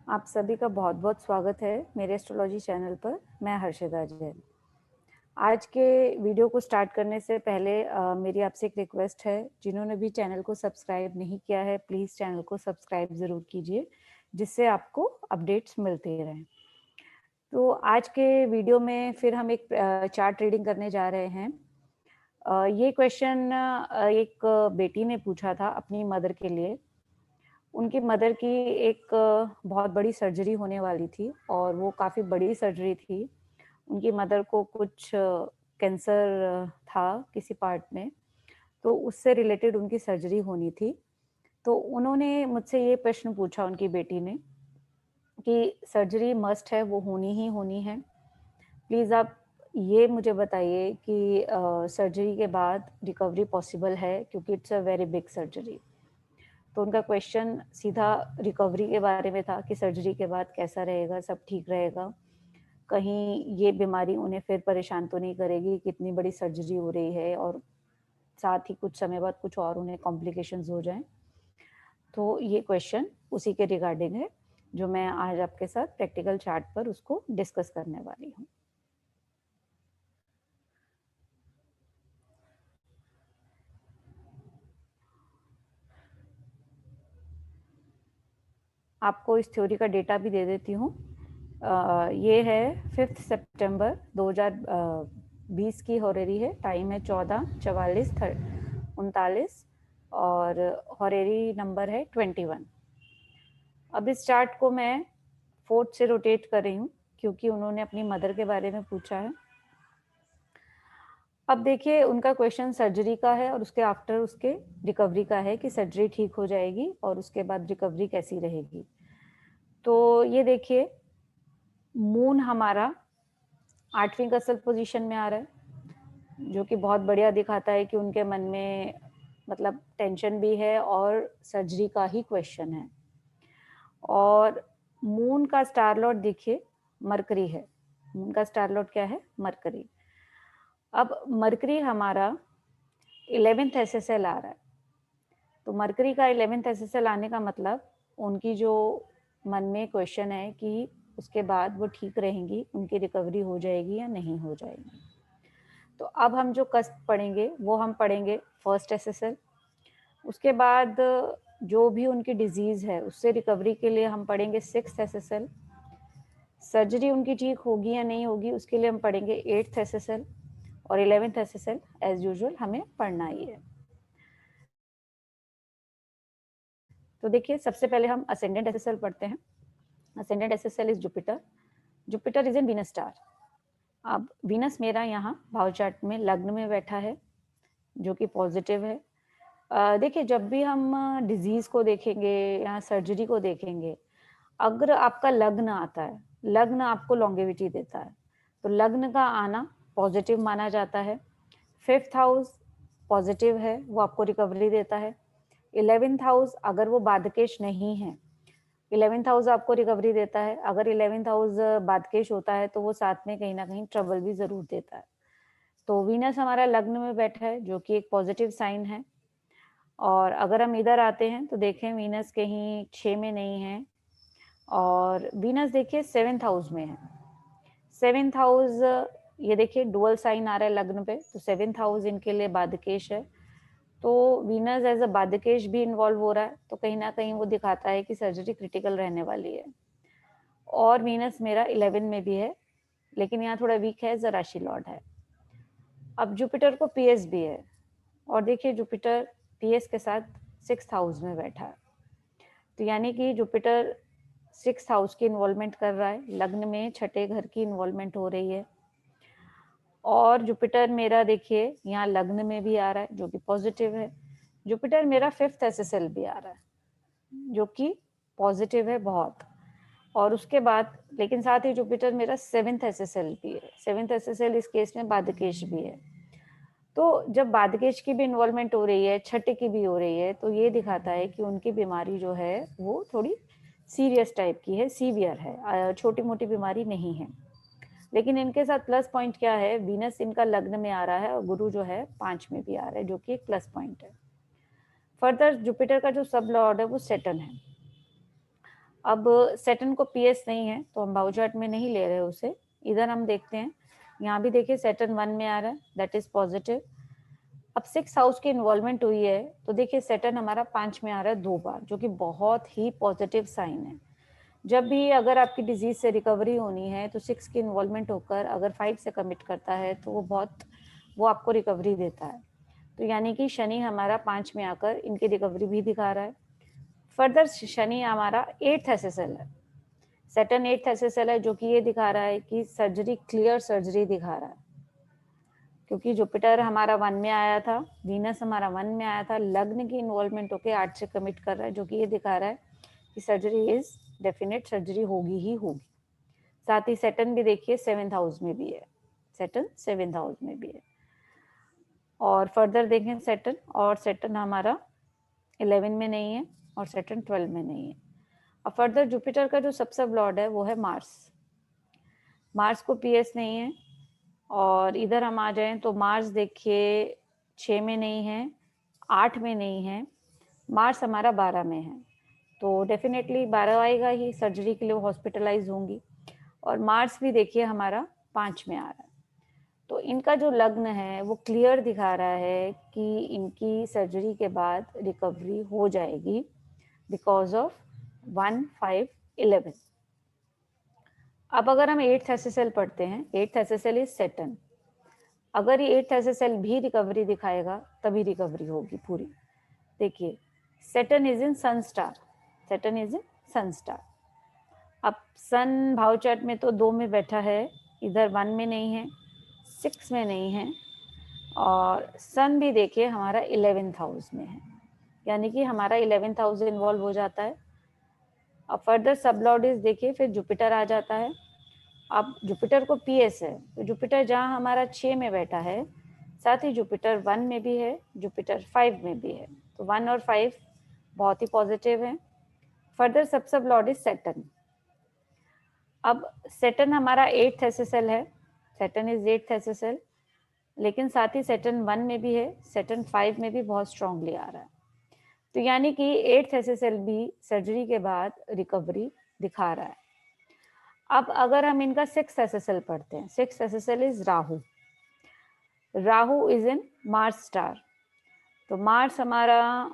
आप सभी का बहुत-बहुत स्वागत है मेरे एस्ट्रोलॉजी चैनल पर। मैं हर्षिता जैन। आज के वीडियो को स्टार्ट करने से पहले मेरी आपसे एक रिक्वेस्ट है, जिन्होंने भी चैनल को सब्सक्राइब नहीं किया है, प्लीज़ चैनल को सब्सक्राइब ज़रूर कीजिए, जिससे आपको अपडेट्स मिलते रहें। तो आज के वीडियो में फिर हम एक चार्ट रीडिंग करने जा रहे हैं। ये क्वेश्चन एक बेटी ने पूछा था अपनी मदर के लिए। उनकी मदर की एक बहुत बड़ी सर्जरी होने वाली थी और वो काफ़ी बड़ी सर्जरी थी। उनकी मदर को कुछ कैंसर था किसी पार्ट में, तो उससे रिलेटेड उनकी सर्जरी होनी थी। तो उन्होंने मुझसे ये प्रश्न पूछा उनकी बेटी ने कि सर्जरी मस्ट है, वो होनी ही होनी है। प्लीज़ आप ये मुझे बताइए कि सर्जरी के बाद रिकवरी पॉसिबल है क्योंकि it's a very big surgery. तो उनका क्वेश्चन सीधा रिकवरी के बारे में था कि सर्जरी के बाद कैसा रहेगा, सब ठीक रहेगा? कहीं ये बीमारी उन्हें फिर परेशान तो नहीं करेगी, कितनी बड़ी सर्जरी हो रही है और साथ ही कुछ समय बाद कुछ और उन्हें कॉम्प्लिकेशंस हो जाएँ। तो ये क्वेश्चन उसी के रिगार्डिंग है, जो मैं आज आपके साथ प्रैक्टिकल चार्ट पर उसको डिस्कस करने वाली हूँ। आपको इस थ्योरी का डेटा भी दे देती हूँ। ये है 5 सितंबर 2020 की हो रही है। टाइम है 14:44 और हॉरेरी नंबर है 21। अब इस चार्ट को मैं 4th से रोटेट कर रही हूँ क्योंकि उन्होंने अपनी मदर के बारे में पूछा है। अब देखिए उनका क्वेश्चन सर्जरी का है और उसके आफ्टर उसके रिकवरी का है कि सर्जरी ठीक हो जाएगी और उसके बाद रिकवरी कैसी रहेगी। तो ये देखिए, मून हमारा 8वीं कसल पोजीशन में आ रहा है, जो कि बहुत बढ़िया दिखाता है कि उनके मन में मतलब टेंशन भी है और सर्जरी का ही क्वेश्चन है। और मून का स्टार लॉर्ड देखिए मरकरी है। मून का स्टार लॉर्ड क्या है? मरकरी। अब मरकरी हमारा 11th एसएसएल आ रहा है। तो मरकरी का 11th एसएसएल आने का मतलब उनकी जो मन में क्वेश्चन है कि उसके बाद वो ठीक रहेंगी, उनकी रिकवरी हो जाएगी या नहीं हो जाएगी। तो अब हम जो कस्ट पढ़ेंगे वो हम पढ़ेंगे फर्स्ट एसएसएल। उसके बाद जो भी उनकी डिजीज़ है उससे रिकवरी के लिए हम पढ़ेंगे 6th एसएसएल। सर्जरी उनकी ठीक होगी या नहीं होगी उसके लिए हम पढ़ेंगे 8th एसएसएल और 11th एसएसएल एज यूजुअल हमें पढ़ना ही है। तो देखिए सबसे पहले हम असेंडेंट एसएसएल पढ़ते हैं। Ascendant SSL is Jupiter. Jupiter is an Venus star. अब वीनस मेरा यहाँ भाव चार्ट में लग्न में बैठा है, जो कि पॉजिटिव है। देखिए जब भी हम डिजीज को देखेंगे या सर्जरी को देखेंगे, अगर आपका लग्न आता है, लग्न आपको लॉन्गेविटी देता है, तो लग्न का आना पॉजिटिव माना जाता है। 5th हाउस पॉजिटिव है, वो आपको रिकवरी देता है। 11th हाउस अगर वो बाधकेश नहीं है, 11th हाउस आपको रिकवरी देता है। अगर 11th हाउस बाधकेश होता है तो वो साथ में कहीं ना कहीं ट्रबल भी जरूर देता है। तो वीनस हमारा लग्न में बैठा है, जो कि एक पॉजिटिव साइन है। और अगर हम इधर आते हैं तो देखें वीनस कहीं 6 में नहीं है और वीनस देखिए 7th हाउस में है। 7th हाउस ये देखिए डुअल साइन आ रहा है लग्न पे, तो 7th हाउस इनके लिए बाधकेश है। तो वीनस एज अ बाधकेश भी इन्वॉल्व हो रहा है, तो कहीं ना कहीं वो दिखाता है कि सर्जरी क्रिटिकल रहने वाली है। और वीनस मेरा 11 में भी है, लेकिन यहाँ थोड़ा वीक है, एज अ राशि लॉर्ड है। अब जुपिटर को पीएस भी है और देखिए जुपिटर पीएस के साथ 6th हाउस में बैठा है। तो यानी कि जुपिटर 6th हाउस की इन्वॉल्वमेंट कर रहा है, लग्न में छठे घर की इन्वॉल्वमेंट हो रही है। और जुपिटर मेरा देखिए यहाँ लग्न में भी आ रहा है, जो कि पॉजिटिव है। जुपिटर मेरा 5th एसएसएल भी आ रहा है, जो कि पॉजिटिव है बहुत। और उसके बाद लेकिन साथ ही जुपिटर मेरा 7th एसएसएल भी है। 7th एसएसएल इस केस में बाधकेश भी है। तो जब बाधकेश की भी इन्वॉल्वमेंट हो रही है, छठे की भी हो रही है, तो ये दिखाता है कि उनकी बीमारी जो है वो थोड़ी सीरियस टाइप की है, सीवियर है, छोटी मोटी बीमारी नहीं है। लेकिन इनके साथ प्लस पॉइंट क्या है, वीनस इनका लग्न में आ रहा है और गुरु जो है 5 में भी आ रहा है, जो कि एक प्लस पॉइंट है। फर्दर जुपिटर का जो सब लॉर्ड है वो सैटर्न है। अब सेटन को पीएस नहीं है तो हम बाउ चार्ट में नहीं ले रहे उसे। इधर हम देखते हैं, यहाँ भी देखिए सेटन 1 में आ रहा है, दैट इज पॉजिटिव। अब 6 हाउस की इन्वॉल्वमेंट हुई है तो देखिए सेटन हमारा 5 में आ रहा है 2 बार, जो कि बहुत ही पॉजिटिव साइन है। जब भी अगर आपकी डिजीज से रिकवरी होनी है तो 6 की इन्वॉल्वमेंट होकर अगर 5 से कमिट करता है तो वो आपको रिकवरी देता है। तो यानी कि शनि हमारा 5 में आकर इनकी रिकवरी भी दिखा रहा है। फर्दर शनि हमारा 8th एसएसएल है, सेटन 8th एसएसएल है, जो कि ये दिखा रहा है कि सर्जरी, क्लियर सर्जरी दिखा रहा है, क्योंकि जुपिटर हमारा 1 में आया था, वीनस हमारा 1 में आया था, लग्न की इन्वॉल्वमेंट होकर 8 से कमिट कर रहा है, जो कि ये दिखा रहा है कि सर्जरी इज डेफिनेट, सर्जरी होगी ही होगी। साथ ही सेटन भी देखिए 7th हाउस में भी है, सेटन 7th हाउस में भी है। और फर्दर देखें सेटन, और सेटन हमारा 11 में नहीं है और सेटन 12 में नहीं है। अब फर्दर जुपिटर का जो सबसे लॉर्ड है वो है मार्स। मार्स को पीएस नहीं है। और इधर हम आ जाएं तो मार्स देखिए 6 में नहीं है, 8 में नहीं है, मार्स हमारा 12 में है। तो डेफिनेटली 12 आएगा ही, सर्जरी के लिए वो हॉस्पिटलाइज होंगी। और मार्स भी देखिए हमारा 5 में आ रहा है। तो इनका जो लग्न है वो क्लियर दिखा रहा है कि इनकी सर्जरी के बाद रिकवरी हो जाएगी बिकॉज ऑफ 1, 5, 11। अब अगर हम 8th एसएसएल पढ़ते हैं, 8th एसएसएल इज सेटन। अगर ये 8th एसएसएल भी रिकवरी दिखाएगा तभी रिकवरी होगी पूरी। देखिए Saturn is in sun star, Saturn is in sun star. अब सन भाव चार्ट में तो 2 में बैठा है, इधर 1 में नहीं है, 6 में नहीं है, और सन भी देखिए हमारा 11th हाउस में है, यानी कि हमारा 11th हाउस इन्वॉल्व हो जाता है। अब फर्दर सब लॉर्ड देखिए फिर जुपिटर आ जाता है। अब जुपिटर को पीएस है तो जुपिटर जहाँ हमारा 6 में बैठा है, साथ ही जुपिटर 1 में भी है, जुपिटर 5 में भी है। तो 1 और 5 बहुत ही पॉजिटिव है। फर्दर सब लॉर्ड इज सेटन। अब सेटन हमारा 8th एसएसएल है, सेटन इज 8th एसएसएल, लेकिन साथ ही सेटन 1 में भी है, सेटन 5 में भी बहुत स्ट्रांगली आ रहा है। तो यानी कि 8th एसएसएल भी सर्जरी के बाद रिकवरी दिखा रहा है। अब अगर हम इनका 6th एसएसएल पढ़ते हैं, 6th SSL is Rahu. Rahu is in Mars star. तो मार्स हमारा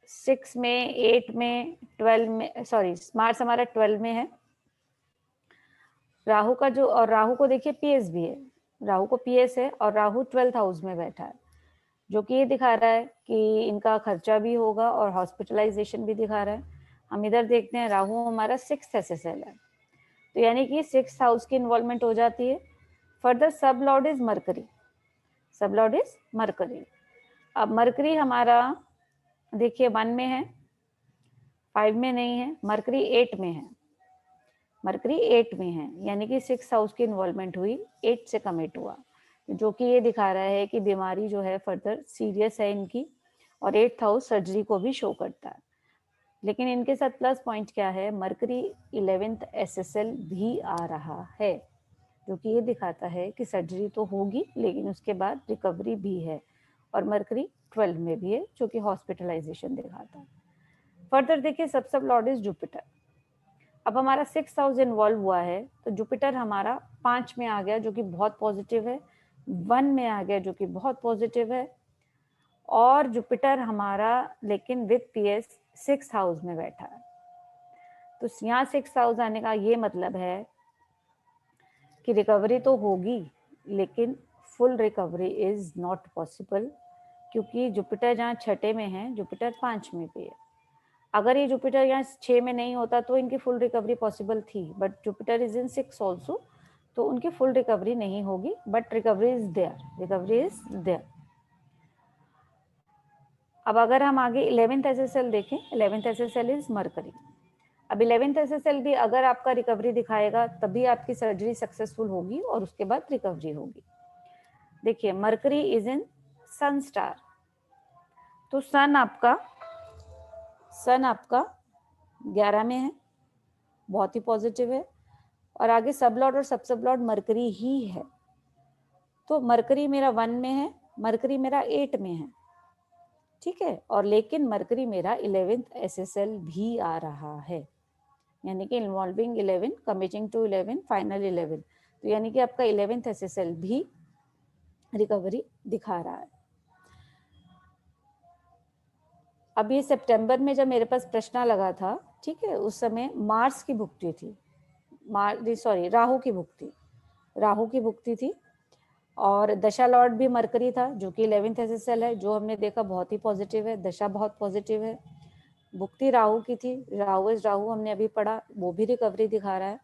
6 में, 8 में, 12 में, सॉरी मार्स हमारा 12 में है। राहु का जो, और राहु को देखिए पीएस भी है, राहु को पीएस है और राहु 12th हाउस में बैठा है, जो कि ये दिखा रहा है कि इनका खर्चा भी होगा और हॉस्पिटलाइजेशन भी दिखा रहा है। हम इधर देखते हैं राहु हमारा 6th एसएसएल है, तो यानी कि 6th हाउस की इन्वॉल्वमेंट हो जाती है। फर्दर सब लॉर्ड इज मरकरी, सब लॉर्ड इज मरकरी। अब मरकरी हमारा देखिए 1 में है, 5 में नहीं है, मरकरी 8 में है, मरकरी 8 में है, यानी कि 6th हाउस की इन्वॉल्वमेंट हुई, 8 से कमिट हुआ, जो कि ये दिखा रहा है कि बीमारी जो है फर्दर सीरियस है इनकी, और 8th हाउस सर्जरी को भी शो करता है। लेकिन इनके साथ प्लस पॉइंट क्या है, मरकरी 11th एसएसएल भी आ रहा है, जो कि ये दिखाता है कि सर्जरी तो होगी लेकिन उसके बाद रिकवरी भी है। और मरकरी 12 में भी है, जो कि हॉस्पिटलाइजेशन दिखाता है। फर्दर देखिए सब लॉर्ड इज जुपिटर। अब हमारा 6th हाउस इन्वॉल्व हुआ है, तो जुपिटर हमारा 5 में आ गया, जो कि बहुत पॉजिटिव है, 1 में आ गया, जो कि बहुत पॉजिटिव है, और जुपिटर हमारा लेकिन विद पीएस 6th हाउस में बैठा है। तो यहाँ 6th हाउस आने का ये मतलब है कि रिकवरी तो होगी लेकिन full recovery is not possible, क्योंकि जुपिटर जहाँ 6 में है, जुपिटर 5 में भी है। अगर ये जुपिटर यहाँ 6 में नहीं होता तो इनकी फुल रिकवरी पॉसिबल थी, but Jupiter is in 6 also, तो उनकी फुल रिकवरी नहीं होगी, but recovery is there, recovery is there. अब अगर हम आगे 11th एसएसएल देखें, 11th एसएसएल इज मरकरी। अब 11th एसएसएल भी अगर आपका रिकवरी दिखाएगा तभी आपकी सर्जरी सक्सेसफुल होगी और उसके बाद रिकवरी होगी। देखिए mercury is in sun star, तो सन आपका 11 में है, बहुत ही पॉजिटिव है, और आगे सब लॉर्ड और सब लॉर्ड मरकरी ही है। तो मरकरी मेरा 1 में है, मरकरी मेरा 8 में है, ठीक है, और लेकिन मरकरी मेरा 11th एसएसएल भी आ रहा है। यानी कि इन्वॉल्विंग 11 कमिटिंग टू 11 फाइनल 11, तो यानी कि आपका 11th SSL भी रिकवरी दिखा रहा है। अब ये सितंबर में जब मेरे पास प्रश्न लगा था, ठीक है, उस समय मार्स की भुक्ति थी, राहु की भुक्ति थी, और दशा लॉर्ड भी मरकरी था जो कि 11th SSL है, जो हमने देखा बहुत ही पॉजिटिव है, दशा बहुत पॉजिटिव है। भुक्ति राहु की थी, राहु हमने अभी पढ़ा, वो भी रिकवरी दिखा रहा है।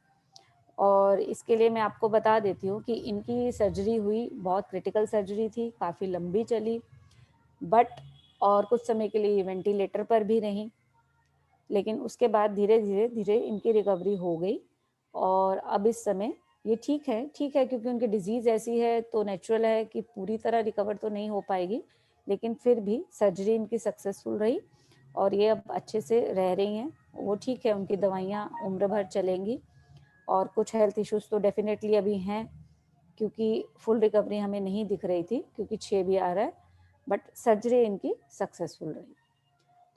और इसके लिए मैं आपको बता देती हूँ कि इनकी सर्जरी हुई, बहुत क्रिटिकल सर्जरी थी, काफ़ी लंबी चली, बट और कुछ समय के लिए वेंटिलेटर पर भी रहीं, लेकिन उसके बाद धीरे धीरे इनकी रिकवरी हो गई। और अब इस समय ये ठीक है, क्योंकि उनकी डिजीज़ ऐसी है तो नेचुरल है कि पूरी तरह रिकवर तो नहीं हो पाएगी, लेकिन फिर भी सर्जरी इनकी सक्सेसफुल रही और ये अब अच्छे से रह रही हैं। वो ठीक है, उनकी दवाइयाँ उम्र भर चलेंगी, और कुछ हेल्थ इश्यूज तो डेफिनेटली अभी हैं, क्योंकि फुल रिकवरी हमें नहीं दिख रही थी, क्योंकि 6 भी आ रहा है, बट सर्जरी इनकी सक्सेसफुल रही।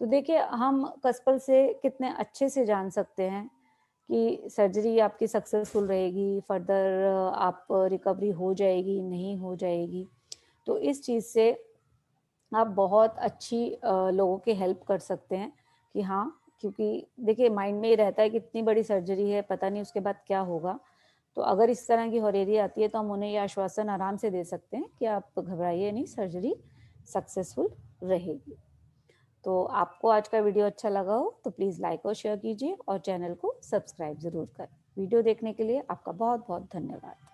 तो देखिए, हम कस्पल से कितने अच्छे से जान सकते हैं कि सर्जरी आपकी सक्सेसफुल रहेगी, फर्दर आप रिकवरी हो जाएगी, नहीं हो जाएगी। तो इस चीज़ से आप बहुत अच्छी लोगों की हेल्प कर सकते हैं कि हाँ, क्योंकि देखिए माइंड में ये रहता है कि इतनी बड़ी सर्जरी है, पता नहीं उसके बाद क्या होगा। तो अगर इस तरह की होरेरी आती है तो हम उन्हें ये आश्वासन आराम से दे सकते हैं कि आप घबराइए नहीं, सर्जरी सक्सेसफुल रहेगी। तो आपको आज का वीडियो अच्छा लगा हो तो प्लीज़ लाइक और शेयर कीजिए और चैनल को सब्सक्राइब ज़रूर करें। वीडियो देखने के लिए आपका बहुत बहुत धन्यवाद।